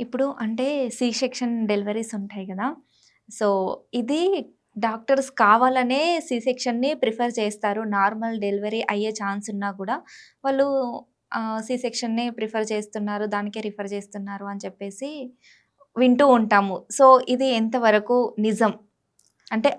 ఇప్పుడు అంటే C section deliveries ఉంటాయి గదా! సో, ఇది డాక్టర్స్ కావాలనే సి సెక్షన్‌ని ప్రిఫర్ చేస్తారు. నార్మల్ డెలివరీ అయ్యే ఛాన్స్ ఉన్నా గూడా వాళ్ళు సి సెక్షన్‌నే ప్రిఫర్ చేస్తున్నారు. దానికే రిఫర్ చేస్తున్నారు అని చెప్పేసి వింటూ ఉంటాము. సో, ఇది ఎంతవరకు నిజం? అంటే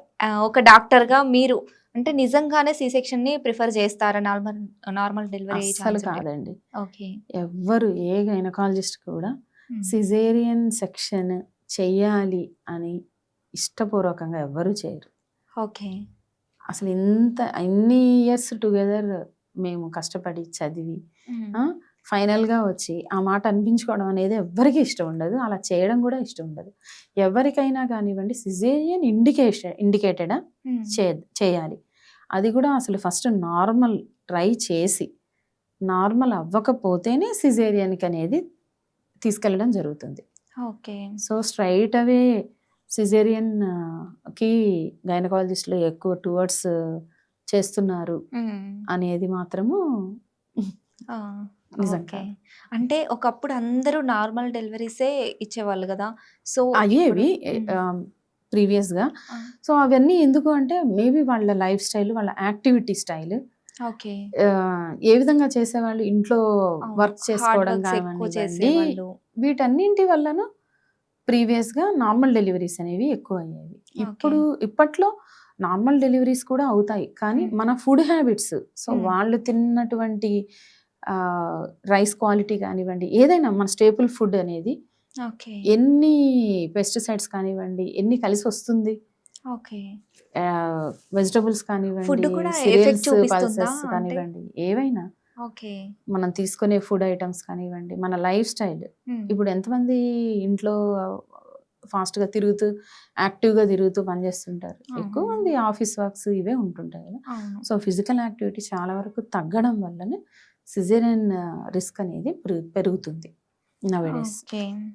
ఒక డాక్టర్‌గా మీరు అంటే నిజంగానే సి సెక్షన్‌ని ప్రిఫర్ చేస్తారా? నార్మల్ నార్మల్ డెలివరీ అయ్యే అస్సలు ఛాన్స్ ఉంటే? కాదండి. ఓకే. ఎవ్వరు ఏ గైనకాలజిస్ట్ కూడా హ్మ్. సిజేరియన్ సెక్షన్ చెయ్యాలి అని ఇష్టపూర్వకంగా ఎవ్వరు చేయరు. ఓకే. అసలు ఇన్ని ఇయర్స్ టుగెదర్ మేము కష్టపడి చదివి హ్మ్. ఫైనల్గా వచ్చి ఆ మాట అనిపించుకోవడం అనేది ఎవ్వరికీ ఇష్టం ఉండదు. అలా చేయడం కూడా ఇష్టం ఉండదు. ఎవరికైనా కానివ్వండి సిజేరియన్ ఇండికేటెడా హ్మ్. చేయాలి. అది కూడా అసలు ఫస్ట్ నార్మల్ ట్రై చేసి నార్మల్ అవ్వకపోతేనే సిజేరియన్కి అనేది తీసుకెళ్ళడం జరుగుతుంది. ఓకే. సో స్ట్రైట్ అవే సిజేరియన్కి గైనకాలజిస్ట్లో ఎక్కువ టువర్డ్స్ చేస్తున్నారు హ్మ్. అనేది మాత్రము ఆ! నిజం ఓకే. కాదు. అంటే ఒకప్పుడు అందరూ నార్మల్ డెలివరీసే ఇచ్చేవాళ్ళు గదా! సో, ఇప్పుడు అయ్యేవి హ్మ్. ప్రీవియస్‌గా. ఆ! సో అవన్నీ ఎందుకు అంటే మేబీ వాళ్ళ లైఫ్ స్టైల్, వాళ్ళ యాక్టివిటీ స్టైల్ ఓకే. ఏ విధంగా చేసేవాళ్ళు ఇంట్లో అవును. వర్క్ హార్డ్ చేసుకోవడం వర్క్స్ ఎక్కువ కానివ్వండి, చేసేవాళ్ళు. వీటన్నింటి వల్లన ప్రీవియస్‌గా నార్మల్ డెలివరీస్ అనేవి ఎక్కువయ్యేవి. ఓకే. ఇప్పట్లో నార్మల్ డెలివరీస్ కూడా అవుతాయి. కానీ హ్మ్. మన ఫుడ్ హ్యాబిట్స్, సో హ్మ్. వాళ్ళు తిన్నటువంటి రైస్ క్వాలిటీ కానివ్వండి, ఏదైనా మన స్టేపుల్ ఫుడ్ అనేది ఓకే. ఎన్ని పెస్టిసైడ్స్ కానివ్వండి, ఎన్ని కలిసొస్తుంది. ఓకే. వెజిటబుల్స్ ఫుడ్ కానివ్వండి, కూడా ఎఫెక్ట్ సిరియల్స్, చూపిస్తుందా? పల్సెస్ అంటే కానివ్వండి, ఏవైనా ఓకే. మనం తీసుకునే ఫుడ్ ఐటమ్స్ కానివ్వండి, మన లైఫ్ స్టైల్. హ్మ్. ఇప్పుడు ఎంతమంది ఇంట్లో ఫాస్ట్‌గా తిరుగుతూ, యాక్టివ్‌గా తిరుగుతూ పనిచేస్తుంటారు. ఎక్కువ అవునవును. మంది ఆఫీస్ వర్క్స్ ఇవే ఉంటుంటాయి కదా! అవును. సో, ఫిజికల్ యాక్టివిటీ చాలా వరకు తగ్గడం వల్లనే సిజేరియన్ రిస్క్ అనేది పెరుగుతుంది నౌ ఏ డేస్. ఓకే.